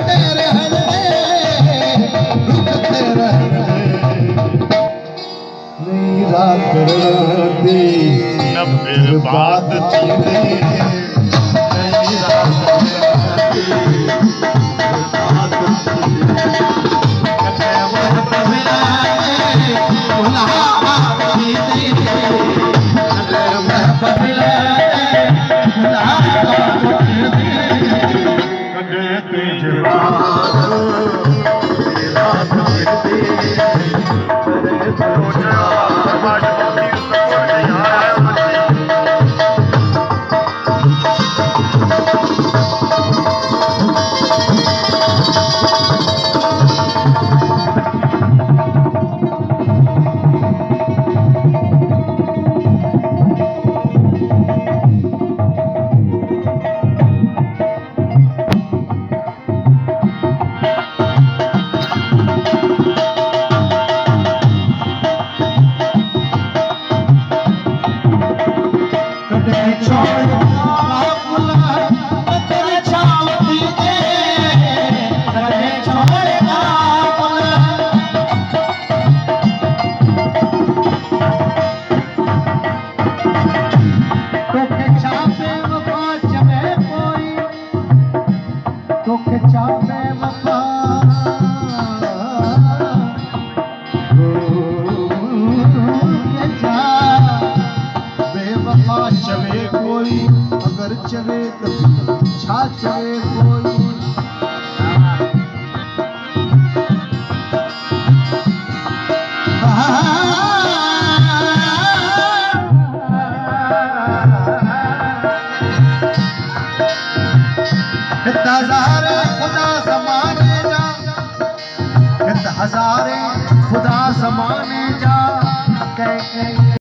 तेरे हरे रुकते रहने नहीं रात दी न फिर बात चीते नहीं रात दी बात चवे कोई अगर चवे कभी छा चवे कोई हजारे खुदा समाने जा हजारे खुदा समाने जा कह